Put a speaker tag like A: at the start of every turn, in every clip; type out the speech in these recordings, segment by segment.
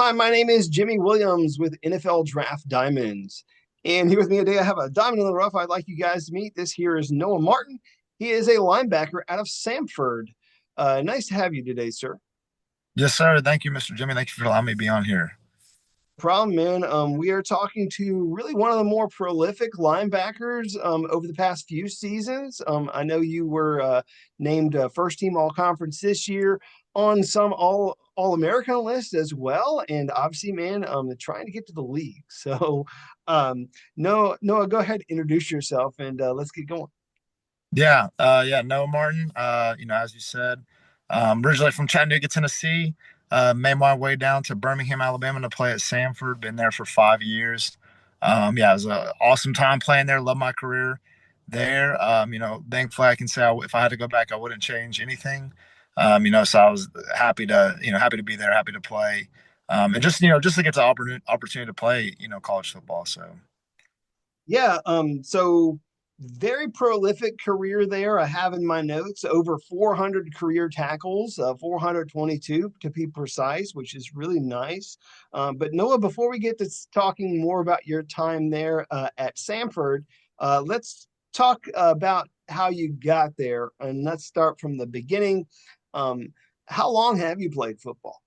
A: Hi, my name is Jimmy Williams with NFL Draft Diamonds. And here with me today, I have a diamond in the rough I'd like you guys to meet. This here is Noah Martin. He is a linebacker out of Samford. Nice to have you today, sir.
B: Yes, sir. Thank you, Mr. Jimmy. Thank you for allowing me to be on here.
A: Problem, man. We are talking to really one of the more prolific linebackers over the past few seasons. I know you were named first team all conference this year on some all American list as well, and obviously, man, trying to get to the league. So, Noah, go ahead, introduce yourself, and let's get going.
B: Yeah, Noah Martin. As you said, originally from Chattanooga, Tennessee. Made my way down to Birmingham, Alabama to play at Samford. Been there for 5 years. It was an awesome time playing there. Love my career there. Thankfully I can say if I had to go back, I wouldn't change anything. So I was happy to be there, happy to play, and just to get the opportunity to play, college football. So.
A: Yeah, so very prolific career there. I have in my notes over 400 career tackles, 422 to be precise, which is really nice. But Noah, before we get to talking more about your time there at Samford, let's talk about how you got there, and let's start from the beginning. Um, how long have you played football?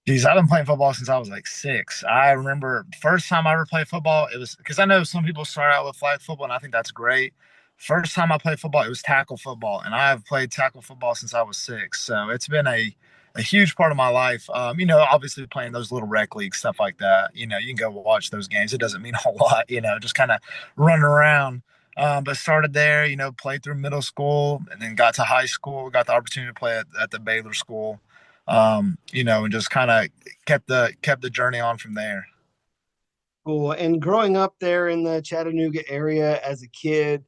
B: Geez, I've been playing football since I was like 6. I remember first time I ever played football, it was because I know some people start out with flag football, and I think that's great. First time I played football, it was tackle football, and I've played tackle football since I was 6. So it's been a huge part of my life. Obviously playing those little rec leagues, stuff like that. You can go watch those games. It doesn't mean a whole lot, just kind of running around. But started there, played through middle school, and then got to high school, got the opportunity to play at the Baylor school, and just kind of kept the journey on from there.
A: Cool. And growing up there in the Chattanooga area as a kid,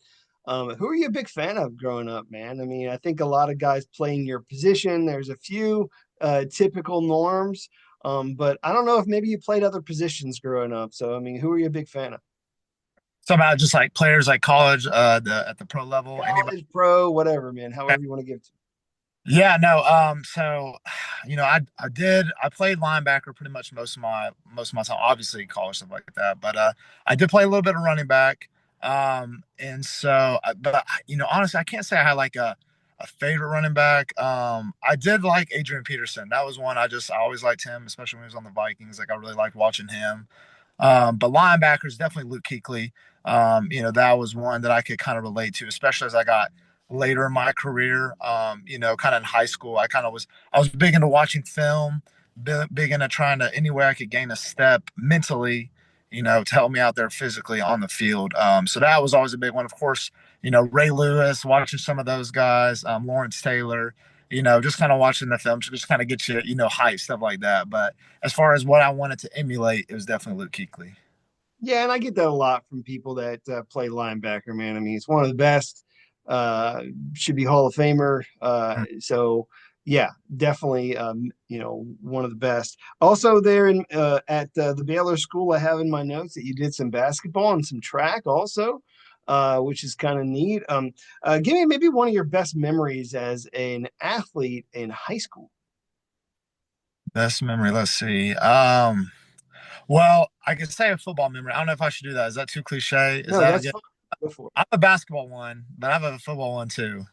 A: who are you a big fan of growing up, man? I mean, I think a lot of guys playing your position. There's a few typical norms, but I don't know if maybe you played other positions growing up. So, I mean, who are you a big fan of?
B: Somehow, just like players like college, at the pro level, anybody.
A: College, pro, whatever, man. However you want to give it to.
B: Yeah, no. So, I played linebacker pretty much most of my time. Obviously, college stuff like that, but I did play a little bit of running back. And so, but honestly, I can't say I had like a favorite running back. I did like Adrian Peterson. That was one I always liked him, especially when he was on the Vikings. Like I really liked watching him. But linebackers definitely Luke Kuechly. That was one that I could kind of relate to, especially as I got later in my career. Kind of in high school, I was big into watching film, big into trying to anywhere I could gain a step mentally, to help me out there physically on the field. So that was always a big one. Of course, Ray Lewis, watching some of those guys, Lawrence Taylor. Just kind of watching the film, just kind of get you, hype, stuff like that. But as far as what I wanted to emulate, it was definitely Luke Kuechly.
A: Yeah, and I get that a lot from people that play linebacker, man. I mean, it's one of the best. Uh, should be Hall of Famer. So yeah, definitely. One of the best. Also, there in at the Baylor School, I have in my notes that you did some basketball and some track, also, which is kind of neat. Give me maybe one of your best memories as an athlete in high school.
B: Best memory. Let's see. Well, I could say a football memory. I don't know if I should do that. Is that too cliche? Is
A: No,
B: that
A: that's
B: yeah?
A: fine. Go for it.
B: I'm a basketball one, but I have a football one too.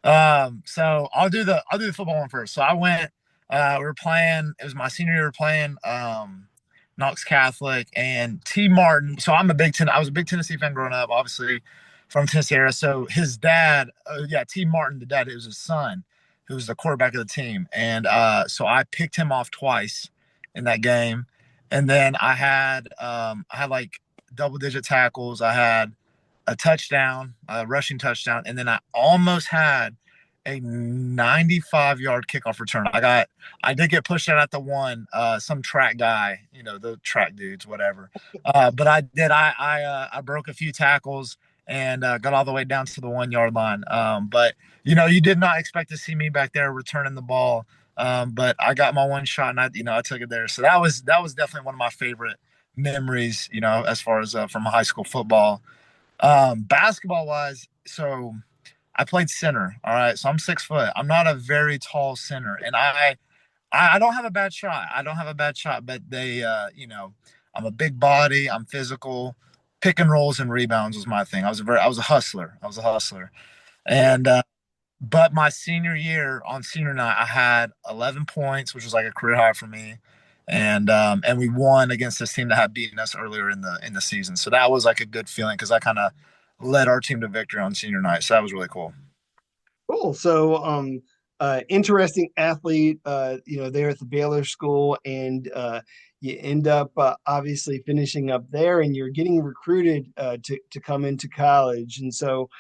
B: So I'll do the football one first. So I went. We were playing. It was my senior year. We were playing Knox Catholic and T Martin. So I was a big Tennessee fan growing up, obviously from Tennessee area. So his dad, yeah, T Martin, the dad, it was his son who was the quarterback of the team, and so I picked him off twice in that game, and then I had like double digit tackles. I had a touchdown, a rushing touchdown, and then I almost had a 95-yard kickoff return. I did get pushed out at the one, some track guy, the track dudes, whatever. But I broke a few tackles and got all the way down to the 1 yard line. But you did not expect to see me back there returning the ball. But I got my one shot and I took it there. So that was definitely one of my favorite memories, as far as from high school football. Basketball wise, so I played center. All right. So I'm 6 foot. I'm not a very tall center. And I don't have a bad shot. I don't have a bad shot, but I'm a big body. I'm physical. Pick and rolls and rebounds was my thing. I was a hustler. I was a hustler.
A: Yeah.
B: And but my senior year on senior night, I had 11 points, which was like a career high for me. And we won against this team that had beaten us earlier in the season. So that was like a good feeling because I kind of led our team to victory on senior night. So that was really cool.
A: Cool. So, interesting athlete, there at the Baylor School, and you end up obviously finishing up there, and you're getting recruited to come into college. And so,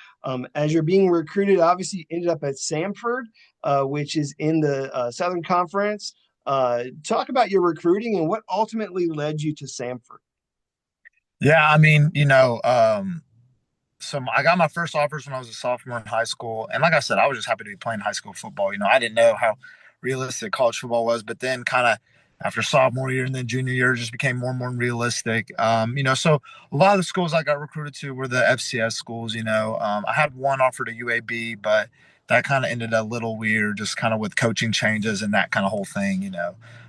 A: as you're being recruited, obviously you ended up at Samford, which is in the Southern Conference. Talk about your recruiting and what ultimately led you to Samford.
B: Yeah, I mean, so I got my first offers when I was a sophomore in high school, and like I said, I was just happy to be playing high school football. I didn't know how realistic college football was, but then kind of after sophomore year and then junior year, it just became more and more realistic. So a lot of the schools I got recruited to were the FCS schools. I had one offer to UAB, but that kind of ended a little weird, just kind of with coaching changes and that kind of whole thing.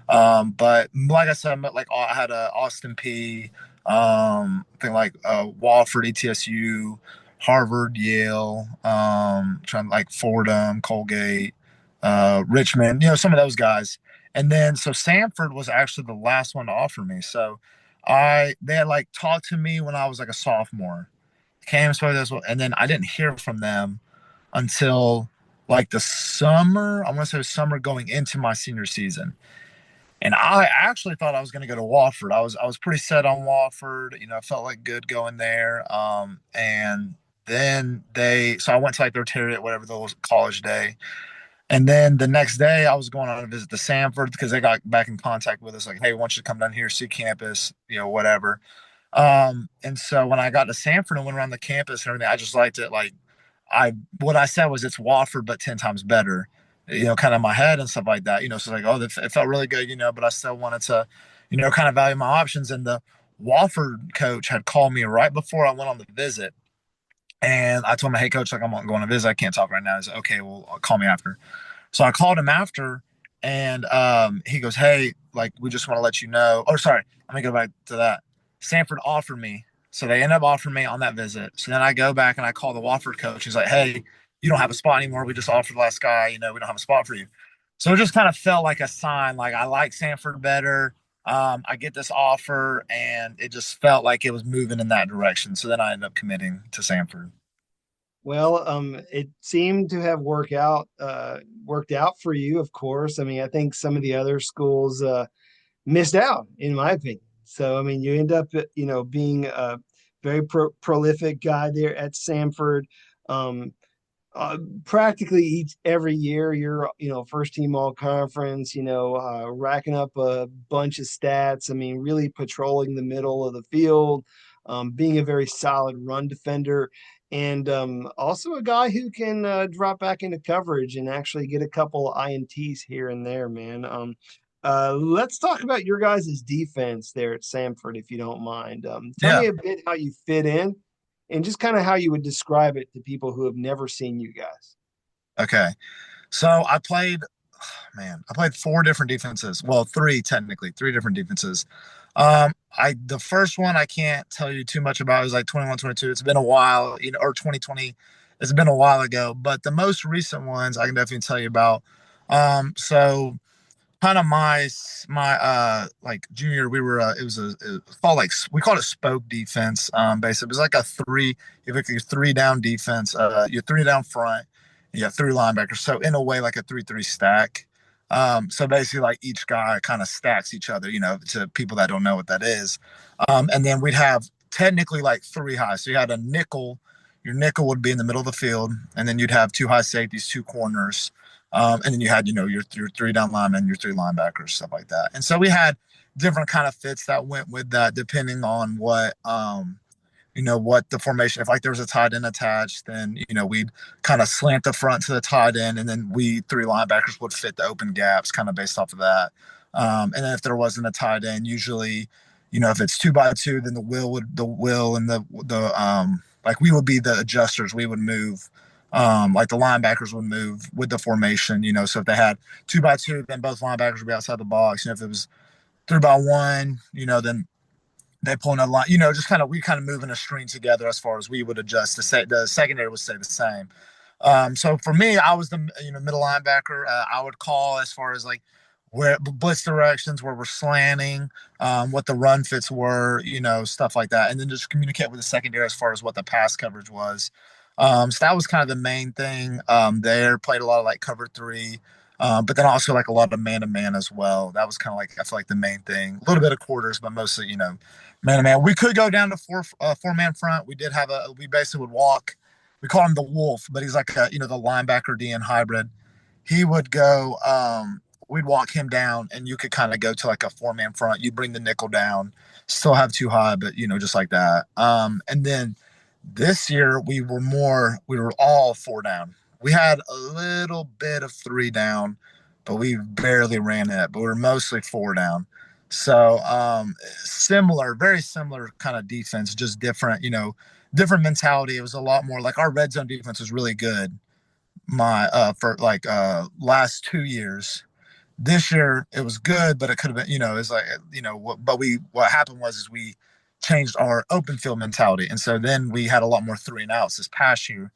B: But like I said, like I had a Austin P, I think like Wofford, ETSU, Harvard, Yale, trying like Fordham, Colgate, Richmond, some of those guys. And then so Samford was actually the last one to offer me. So they had like talked to me when I was like a sophomore, came spoke this, and then I didn't hear from them until like the summer. I want to say summer going into my senior season. And I actually thought I was going to go to Wofford. I was pretty set on Wofford. I felt like good going there. And then so I went to like their Terrier, whatever the little college day. And then the next day I was going on a visit to Samford because they got back in contact with us, like, hey, we want you to come down here, see campus, whatever. And so when I got to Samford and went around the campus and everything, I just liked it. Like what I said was it's Wofford, but 10 times better, kind of in my head and stuff like that, so like, oh, it felt really good, but I still wanted to, kind of value my options. And the Wofford coach had called me right before I went on the visit. And I told him, hey, coach, like I'm going to visit. I can't talk right now. He's like, okay, well, call me after. So I called him after, and he goes, "Hey, like we just want to let you know." Oh, sorry, let me go back to that. Samford offered me, so they ended up offering me on that visit. So then I go back and I call the Wofford coach. He's like, "Hey, you don't have a spot anymore. We just offered the last guy. We don't have a spot for you." So it just kind of felt like a sign. Like I like Samford better. I get this offer, and it just felt like it was moving in that direction. So then I ended up committing to Samford.
A: Well, it seemed to have worked out for you, of course. I mean, I think some of the other schools missed out, in my opinion. So, I mean, you end up, being a very prolific guy there at Samford. Um, Practically every year, you're, first team all conference, racking up a bunch of stats. I mean, really patrolling the middle of the field, being a very solid run defender, and also a guy who can drop back into coverage and actually get a couple INTs here and there, man. Let's talk about your guys' defense there at Samford, if you don't mind. Tell
B: Yeah.
A: me a bit how you fit in and just kind of how you would describe it to people who have never seen you guys.
B: Okay. So I played four different defenses. Well, three technically, three different defenses. The first one I can't tell you too much about. It was like 21, 22. It's been a while, or 2020. It's been a while ago. But the most recent ones I can definitely tell you about. So kind of my like junior, we were it was called like we called it spoke defense. Basically, it was like a three. You have like your three down defense. Your three down front. You have three linebackers. So in a way, like a 3-3 stack. So basically, like each guy kind of stacks each other. To people that don't know what that is. And then we'd have technically like three high. So you had a nickel. Your nickel would be in the middle of the field, and then you'd have two high safeties, two corners, and then you had, your three down linemen, your three linebackers, stuff like that. And so we had different kind of fits that went with that, depending on what the formation. If like there was a tight end attached, then we'd kind of slant the front to the tight end, and then we three linebackers would fit the open gaps, kind of based off of that. And then if there wasn't a tight end, usually, if it's 2 by 2, then the will and the like we would be the adjusters. We would move Like the linebackers would move with the formation, so if they had 2 by 2, then both linebackers would be outside the box. If it was 3 by 1, then they pull another line, just we kind of move in a string together as far as we would adjust. The secondary would stay the same. So for me, I was the middle linebacker. I would call as far as like where blitz directions, where we're slanting, what the run fits were, stuff like that, and then just communicate with the secondary as far as what the pass coverage was. So that was kind of the main thing. There played a lot of like cover three, but then also like a lot of man to man as well. That was kind of like I feel like the main thing. A little bit of quarters, but mostly man to man. We could go down to four man front. We basically would walk. We call him the Wolf, but he's like the linebacker DN hybrid. He would go. We'd walk him down, and you could kind of go to like a 4 man front. You'd bring the nickel down, still have too high, but just like that. And then this year we were all 4 down. We had a little bit of 3 down, but we barely ran it. But we were mostly 4 down. So similar, very similar kind of defense, just different, different mentality. It was a lot more like our red zone defense was really good. My for like last 2 years. This year it was good, but it could have been, it's like but what happened was is we changed our open field mentality, and so then we had a lot more 3 and outs this past year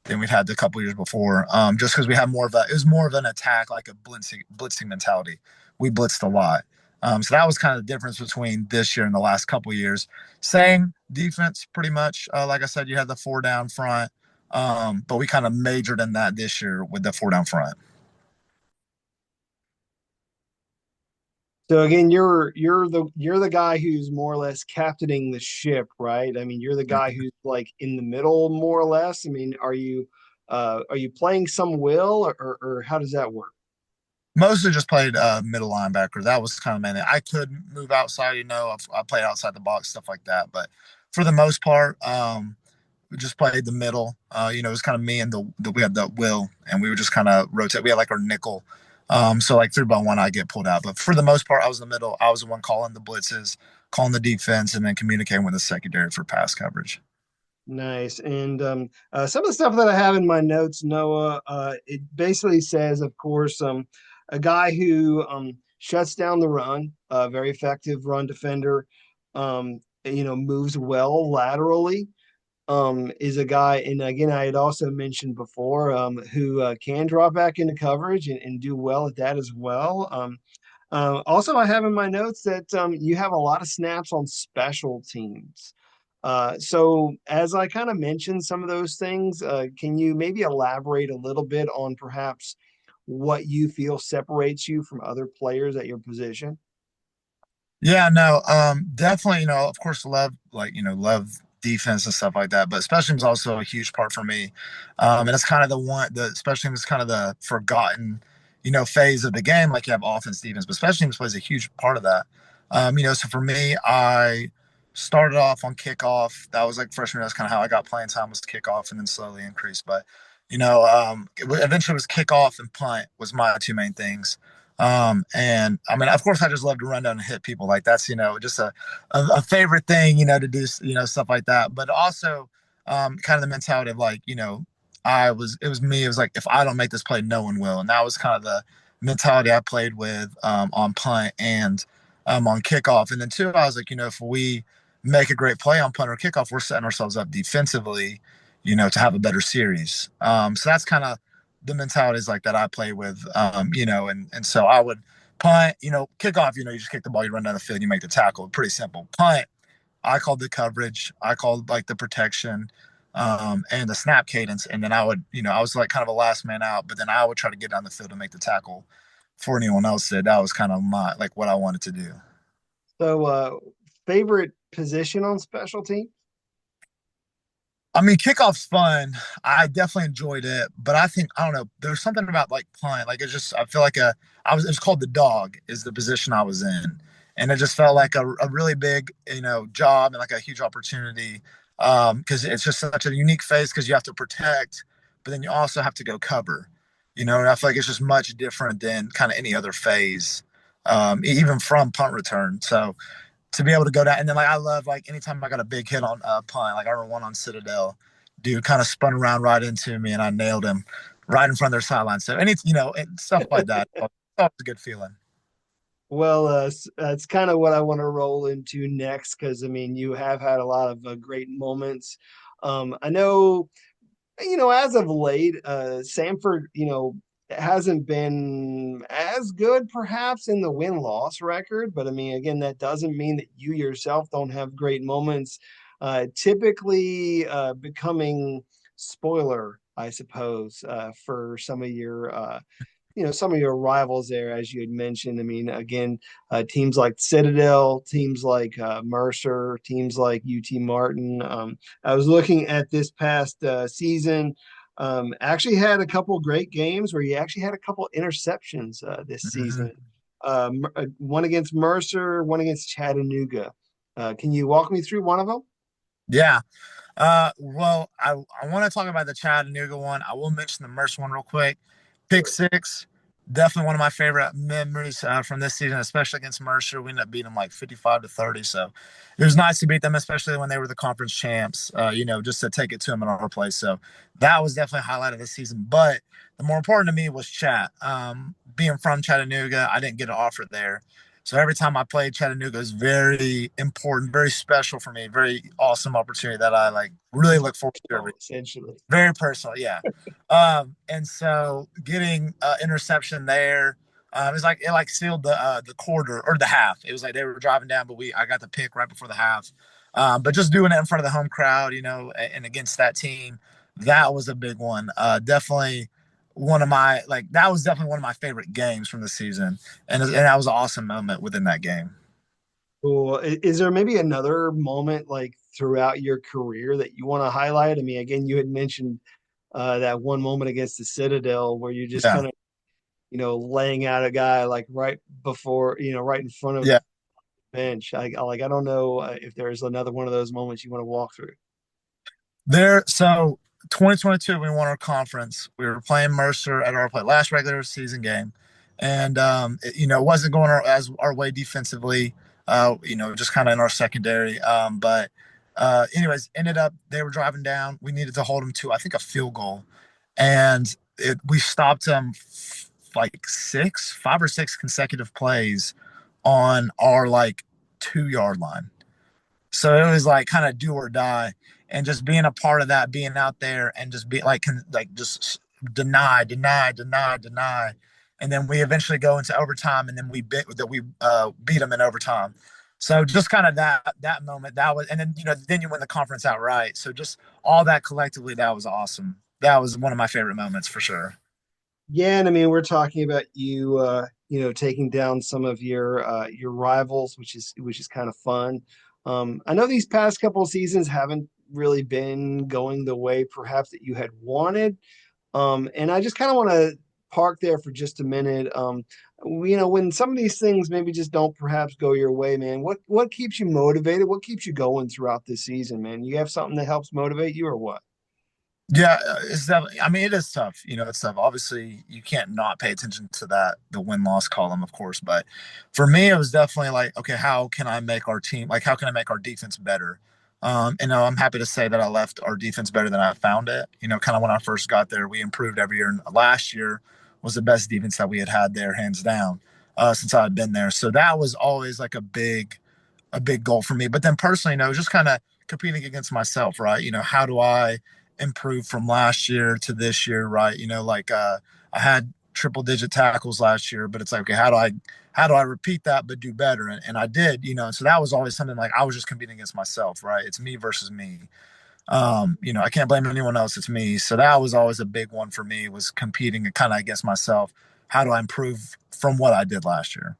B: than we'd had the couple years before. Just because we had it was more of an attack, like a blitzing mentality. We blitzed a lot. So that was kind of the difference between this year and the last couple years. Same defense, pretty much. Like I said, you had the 4 down front, but we kind of majored in that this year with the 4 down front.
A: So again, you're the guy who's more or less captaining the ship, right? I mean, you're the guy who's like in the middle, more or less. I mean, are you playing some will, or how does that work?
B: Mostly just played middle linebacker. That was kind of mainly. I could move outside, I played outside the box, stuff like that. But for the most part, we just played the middle. It was kind of me and we had the Will, and we would just kind of rotate. We had like our nickel. So like 3 by 1, I get pulled out. But for the most part, I was in the middle. I was the one calling the blitzes, calling the defense, and then communicating with the secondary for pass coverage.
A: Nice. And some of the stuff that I have in my notes, Noah, it basically says, of course, a guy who shuts down the run, a very effective run defender, moves well laterally, is a guy, and again, I had also mentioned before, who can drop back into coverage and do well at that as well. Also, I have in my notes that you have a lot of snaps on special teams. So, as I kind of mentioned some of those things, can you maybe elaborate a little bit on perhaps what you feel separates you from other players at your position?
B: Yeah, no, definitely, of course, love defense and stuff like that, but special teams also a huge part for me. And it's kind of the special teams is kind of the forgotten, phase of the game. Like you have offense, defense, but special teams plays a huge part of that. So for me, I started off on kickoff. That was like freshman. That's kind of how I got playing time was kickoff and then slowly increased. But, eventually it was kickoff and punt was my 2 main things. And I mean, of course, I just love to run down and hit people. Like that's just a favorite thing, to do, stuff like that. But also, kind of the mentality of like, it was me. It was like if I don't make this play, no one will. And that was kind of the mentality I played with on punt and on kickoff. And then two, I was like, if we make a great play on punt or kickoff, we're setting ourselves up defensively, to have a better series. So that's kind of the mentalities like that I play with, and so I would punt, kick off, you just kick the ball, you run down the field, you make the tackle. Pretty simple. Punt, I called the coverage, I called like the protection, and the snap cadence, and then I would, I was like kind of a last man out, but then I would try to get down the field and make the tackle before anyone else did. That was kind of my like what I wanted to do.
A: So, favorite position on special teams?
B: I mean, kickoff's fun. I definitely enjoyed it, but I don't know. There's something about like punt. Like it's just I feel like it's called the dog is the position I was in, and it just felt like a really big job and like a huge opportunity because it's just such a unique phase because you have to protect, but then you also have to go cover. And I feel like it's just much different than kind of any other phase, even from punt return. So to be able to go down and then like I love like anytime I got a big hit on punt, like I remember one on Citadel. dude kind of spun around right into me, and I nailed him right in front of their sideline. So any stuff like that, it's always a good feeling.
A: Well, that's kind of what I want to roll into next because I mean, you have had a lot of great moments. I know, as of late, Samford, hasn't been as good perhaps in the win-loss record, but I mean, again, that doesn't mean that you yourself don't have great moments. Typically, becoming spoiler, I suppose, for some of your rivals there, as you had mentioned. I mean, again, teams like Citadel, teams like Mercer, teams like UT Martin. I was looking at this past season. Actually had a couple great games where he actually had a couple interceptions this season.
B: Hmm.
A: One against Mercer, one against Chattanooga. Can you walk me through one of them?
B: Yeah. Well, I want to talk about the Chattanooga one. I will mention the Mercer one real quick. Pick
A: Sure.
B: six, definitely one of my favorite memories from this season, especially against Mercer. We ended up beating them like 55-30. So it was nice to beat them, especially when they were the conference champs, just to take it to them in our place. So that was definitely a highlight of this season. But the more important to me was Chat. Being from Chattanooga, I didn't get an offer there. So every time I played Chattanooga is very important, very special for me, very awesome opportunity that I like really look forward to every.
A: Oh, essentially.
B: Very personal, yeah. And so getting interception there, it like sealed the quarter or the half. It was like they were driving down, but I got the pick right before the half. But just doing it in front of the home crowd, and against that team, that was a big one. Definitely one of my like that was definitely one of my favorite games from the season, and that was an awesome moment within that game.
A: Cool. Is there maybe another moment like throughout your career that you want to highlight? I mean, again, you had mentioned that one moment against the Citadel where you just
B: Yeah,
A: kind of, laying out a guy like right before, right in front of
B: yeah.
A: the bench. I don't know if there's another one of those moments you want to walk through.
B: So 2022, we won our conference. We were playing Mercer at our last regular season game, and it wasn't going as our way defensively. Just kind of in our secondary. But anyways, ended up they were driving down. We needed to hold them to I think a field goal, and we stopped them like 5 or 6 consecutive plays on our like 2 yard line. So it was like kind of do or die, and just being a part of that, being out there, and just be like just deny, and then we eventually go into overtime, and then we beat them in overtime. So just kind of that moment that was, and then you win the conference outright. So just all that collectively, that was awesome. That was one of my favorite moments for sure.
A: Yeah, and I mean, we're talking about you, taking down some of your rivals, which is kind of fun. I know these past couple of seasons haven't really been going the way perhaps that you had wanted. And I just kind of want to park there for just a minute. When some of these things maybe just don't perhaps go your way, man, what keeps you motivated? What keeps you going throughout this season, man? You have something that helps motivate you or what?
B: Yeah, it's definitely. I mean, it is tough. It's tough. Obviously, you can't not pay attention to the win loss column, of course. But for me, it was definitely like, okay, how can I make our team? Like, how can I make our defense better? I'm happy to say that I left our defense better than I found it. Kind of when I first got there, we improved every year. And last year was the best defense that we had had there, hands down, since I had been there. So that was always like a big goal for me. But then personally, just kind of competing against myself, right? How do I improve from last year to this year, right? I had triple digit tackles last year, but it's like, okay, how do I repeat that but do better? And I did, and so that was always something like I was just competing against myself, right? It's me versus me. I can't blame anyone else, it's me. So that was always a big one for me, was competing kind of against myself. How do I improve from what I did last year?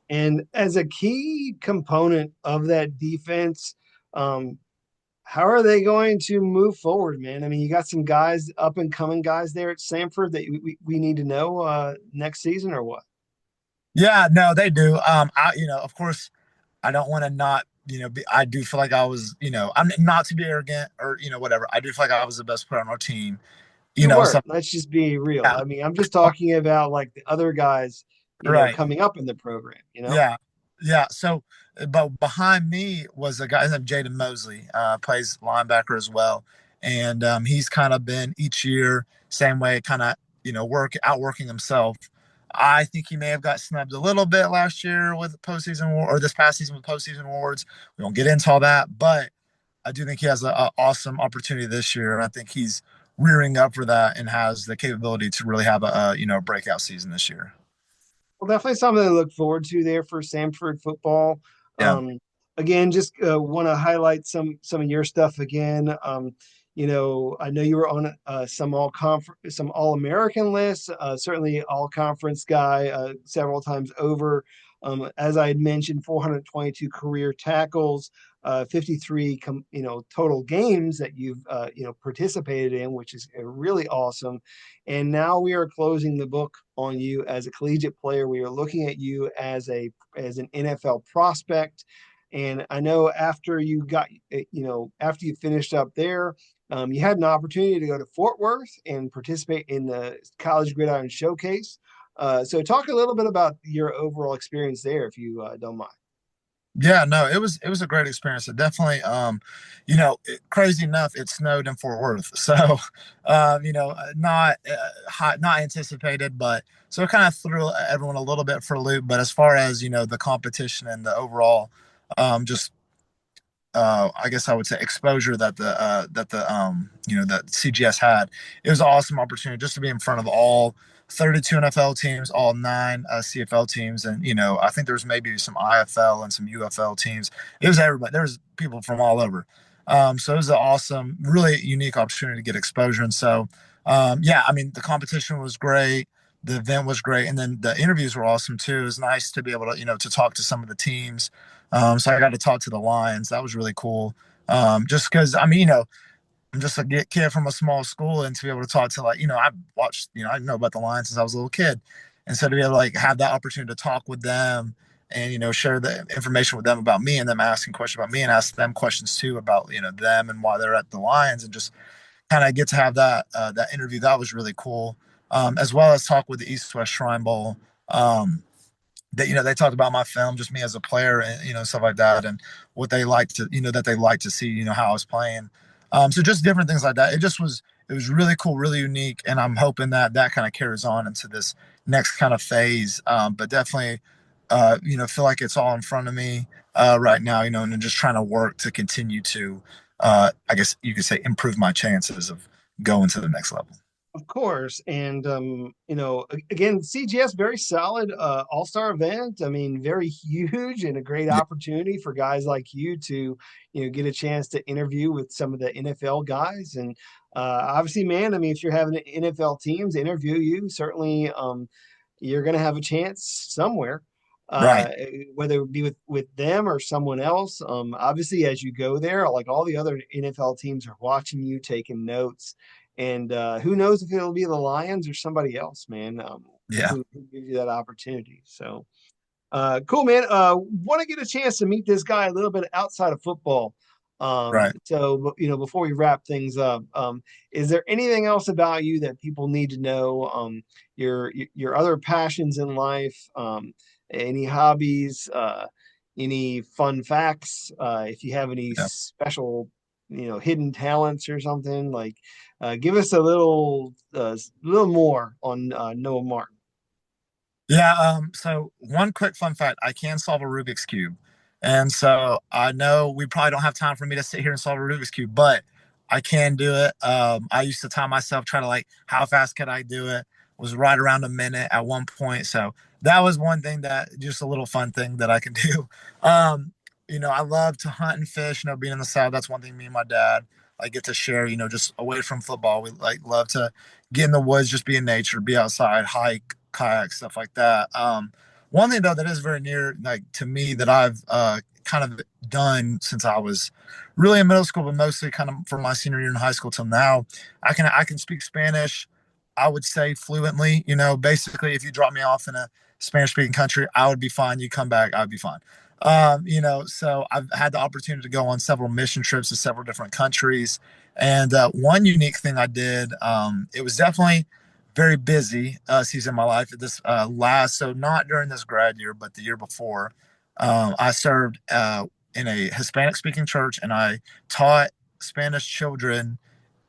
A: And as a key component of that defense, um, how are they going to move forward, man? I mean, you got some guys, up and coming guys there at Samford that we need to know next season or what?
B: Yeah, no, they do. Of course, I don't want to not, I do feel like I was, I'm not to be arrogant or, whatever. I do feel like I was the best player on our team,
A: You
B: so
A: were. Let's just be real.
B: yeah,
A: I mean, I'm just talking about like the other guys,
B: right.
A: coming up in the program.
B: Yeah. Yeah. So, but behind me was a guy named Jaden Mosley, plays linebacker as well. and he's kind of been each year same way, kind of outworking himself. I think he may have got snubbed a little bit last year with postseason or this past season with postseason awards. We won't get into all that, but I do think he has an awesome opportunity this year, and I think he's rearing up for that and has the capability to really have a breakout season this year.
A: Well, definitely something to look forward to there for Samford football.
B: Yeah,
A: Um, Again, just want to highlight some of your stuff again. I know you were on some All American lists. Certainly All Conference guy several times over. As I had mentioned, 422 career tackles, 53 total games that you've participated in, which is really awesome. And now we are closing the book on you as a collegiate player. We are looking at you as an NFL prospect. And I know after you finished up there, you had an opportunity to go to Fort Worth and participate in the College Gridiron Showcase. So talk a little bit about your overall experience there, if you don't mind.
B: yeah, no, it was a great experience. It definitely, crazy enough, it snowed in Fort Worth, so not anticipated, but so it kind of threw everyone a little bit for a loop. But as far as the competition and the overall, just I guess I would say exposure that CGS had. It was an awesome opportunity just to be in front of all 32 NFL teams, all nine CFL teams, and I think there was maybe some IFL and some UFL teams. It was everybody. There was people from all over. So it was an awesome, really unique opportunity to get exposure. And so, yeah, I mean, the competition was great. The event was great, and then the interviews were awesome too. It was nice to be able to, to talk to some of the teams. So I got to talk to the Lions. That was really cool. Just because, I mean, I'm just a kid from a small school, and to be able to talk to I've watched, I know about the Lions since I was a little kid, and so to be able to have that opportunity to talk with them and share the information with them about me, and them asking questions about me, and ask them questions too about them and why they're at the Lions, and just kind of get to have that interview. That was really cool. As well as talk with the East West Shrine Bowl. That they talked about my film, just me as a player, and stuff like that, and what they like to that they like to see how I was playing. So just different things like that. It was really cool, really unique, and I'm hoping that that kind of carries on into this next kind of phase. But definitely, feel like it's all in front of me right now, and just trying to work to continue to, I guess you could say, improve my chances of going to the next level.
A: Of course. And again, CGS very solid all-star event. I mean, very huge and a great
B: Yeah,
A: opportunity for guys like you to, get a chance to interview with some of the NFL guys. And obviously, man, I mean, if you're having NFL teams interview you, certainly you're going to have a chance somewhere.
B: right.
A: Uh, Whether it be with them or someone else. Obviously, as you go there, like all the other NFL teams are watching you, taking notes, and who knows if it'll be the Lions or somebody else, man,
B: Yeah,
A: who gives you that opportunity. So cool, man. Want to get a chance to meet this guy a little bit outside of football.
B: right.
A: So before we wrap things up, is there anything else about you that people need to know? Your other passions in life, any hobbies, any fun facts, if you have any
B: Yeah.
A: special, hidden talents or something like, give us a little more on Noah Martin.
B: Yeah. So one quick fun fact: I can solve a Rubik's cube, and so I know we probably don't have time for me to sit here and solve a Rubik's cube, but I can do it. I used to time myself, try to how fast could I do it? Was right around a minute at one point. So that was one thing, that just a little fun thing that I can do. Um, I love to hunt and fish. Being in the South, that's one thing me and my dad get to share. Just away from football, we love to get in the woods, just be in nature, be outside, hike, kayak, stuff like that. One thing though that is very near to me, that I've kind of done since I was really in middle school, but mostly kind of from my senior year in high school till now, I can speak Spanish. I would say fluently. Basically, if you drop me off in a Spanish speaking country, I would be fine. You come back, I'd be fine. So I've had the opportunity to go on several mission trips to several different countries. And one unique thing I did, it was definitely very busy season of my life. This so not during this grad year, but the year before, I served in a Hispanic speaking church, and I taught Spanish children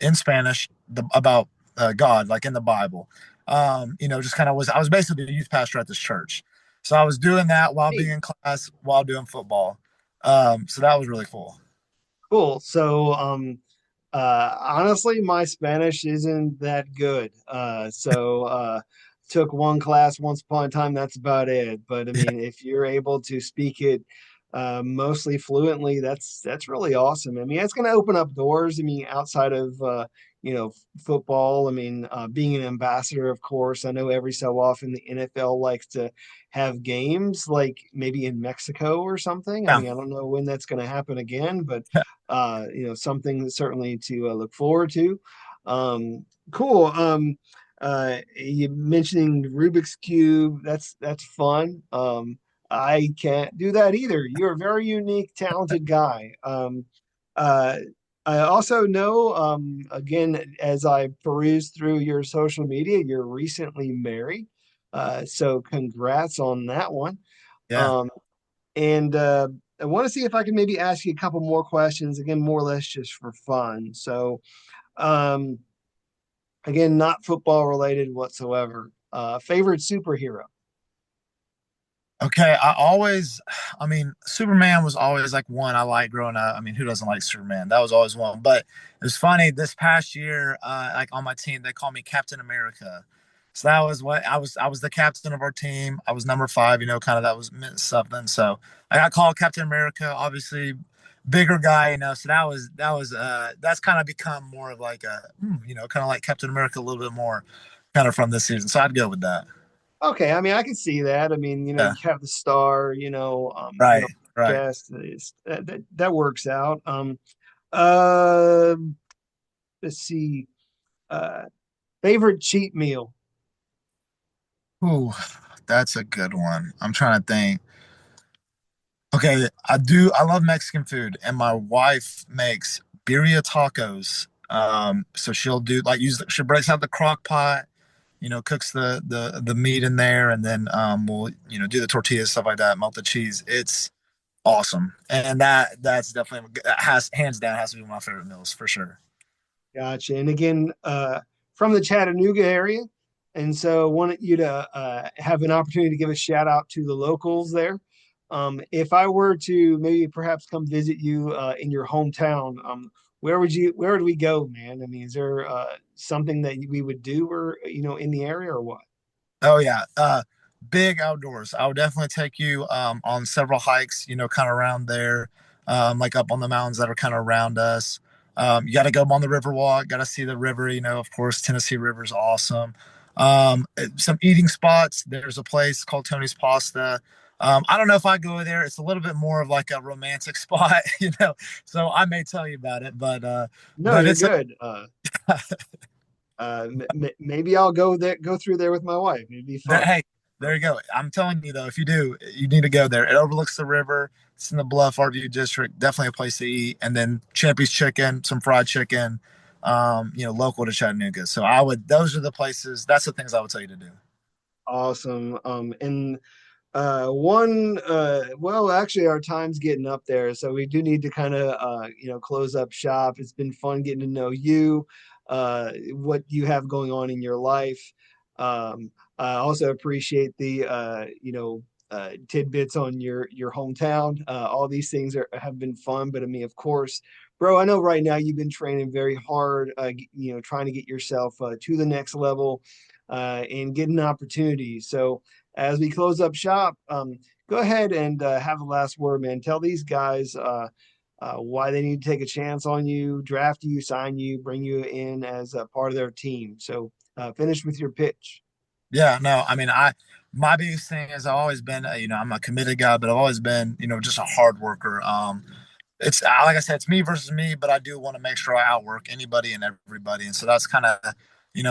B: in Spanish about God, like in the Bible. Just kind of was I was basically the youth pastor at this church, so I was doing that while being
A: Hey,
B: in class while doing football. So that was really cool.
A: cool. So, honestly, my Spanish isn't that good. Took one class once upon a time. That's about it. But I mean, if you're able to speak it mostly fluently, that's really awesome. I mean, it's going to open up doors. I mean, outside of football. I mean, being an ambassador, of course. I know every so often the NFL likes to have games, like maybe in Mexico or something. I
B: Yeah.
A: mean, I don't know when that's going to happen again, but something certainly to look forward to. Cool. You mentioning Rubik's Cube, that's fun. I can't do that either. You're a very unique, talented guy. Uh, I also know, again, as I peruse through your social media, you're recently married. So congrats on that one.
B: Yeah.
A: Um, and I want to see if I can maybe ask you a couple more questions, again, more or less just for fun. So, um, again, not football related whatsoever. Favorite superhero?
B: Okay, I mean, Superman was always like one I liked growing up. I mean, who doesn't like Superman? That was always one. But it was funny this past year, like on my team, they called me Captain America. So that was what I was. I was the captain of our team. I was number five. Kind of that was meant something. So I got called Captain America. Obviously, bigger guy. So that's kind of become more of like kind of like Captain America a little bit more, kind of from this season. So I'd go with that.
A: Okay, I mean, I can see that. I mean,
B: Yeah.
A: you have the star,
B: Right. Right.
A: chest. That works out. Uh, let's see. Uh, Favorite cheat meal?
B: Ooh, that's a good one. I'm trying to think. Okay, I do. I love Mexican food, and my wife makes birria tacos. So she'll do like she breaks out the crock pot, cooks the meat in there, and then we'll do the tortillas, stuff like that, melt the cheese. It's awesome, and that's definitely has hands down has to be one of my favorite meals for sure.
A: Gotcha. And again, from the Chattanooga area. And so wanted you to have an opportunity to give a shout out to the locals there. If I were to maybe perhaps come visit you in your hometown, where would we go, man? I mean, is there something that we would do or, in the area or what?
B: Oh yeah. Big outdoors. I would definitely take you on several hikes, kind of around there, like up on the mountains that are kind of around us. You got to go on the river walk, got to see the river, of course, Tennessee River is awesome. Some eating spots. There's a place called Tony's Pasta. I don't know if I go there. It's a little bit more of like a romantic spot, so I may tell you about it,
A: No,
B: but
A: you're
B: it's
A: good. Maybe I'll go through there with my wife. It'd be fun.
B: Hey, there you go. I'm telling you though, if you do, you need to go there. It overlooks the river. It's in the Bluff RV district. Definitely a place to eat. And then Champy's chicken, some fried chicken, local to Chattanooga. So those are the places. That's the things I would tell you to do.
A: Awesome. And one, well, actually, our time's getting up there, so we do need to kind of, close up shop. It's been fun getting to know you, what you have going on in your life. I also appreciate the, tidbits on your hometown. All these things have been fun, but I mean, of course, bro, I know right now you've been training very hard, trying to get yourself to the next level, and getting opportunities. So as we close up shop, go ahead and have the last word, man. Tell these guys why they need to take a chance on you, draft you, sign you, bring you in as a part of their team. So finish with your pitch.
B: Yeah, no, I mean, my biggest thing has always been, I'm a committed guy, but I've always been, just a hard worker. It's like I said, it's me versus me, but I do want to make sure I outwork anybody and everybody. And so that's kind of,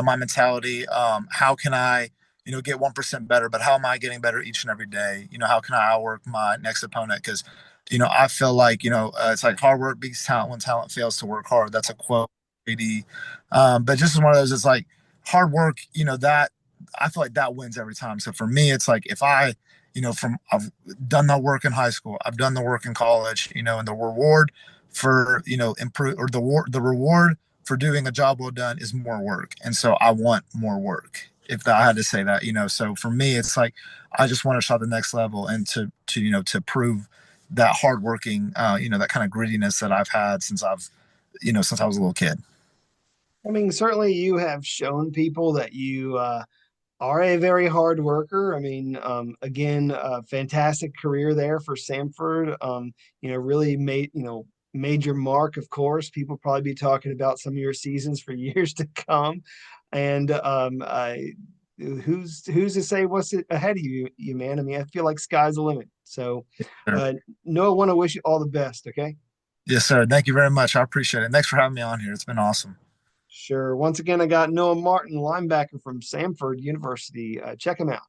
B: my mentality. How can I, get 1% better, but how am I getting better each and every day? How can I outwork my next opponent? Because, I feel like, it's like hard work beats talent when talent fails to work hard. That's a quote. But just as one of those, it's like hard work, that I feel like that wins every time. So for me, it's like if I, I've done the work in high school, I've done the work in college, and the reward for improve or the reward for doing a job well done is more work. And so I want more work. If I had to say that, so for me, it's like I just want to shot the next level and to prove that hardworking, that kind of grittiness that I've had since I was a little kid.
A: I mean, certainly you have shown people that you are a very hard worker. I mean, again, a fantastic career there for Samford. Really made your mark, of course. People probably be talking about some of your seasons for years to come. And who's to say what's ahead of you, man? I mean, I feel like sky's the limit. So, uh, Noah, want to wish you all the best. Okay.
B: Yes, sir. Thank you very much. I appreciate it. Thanks for having me on here. It's been awesome.
A: Sure. Once again, I got Noah Martin, linebacker from Samford University. Check him out.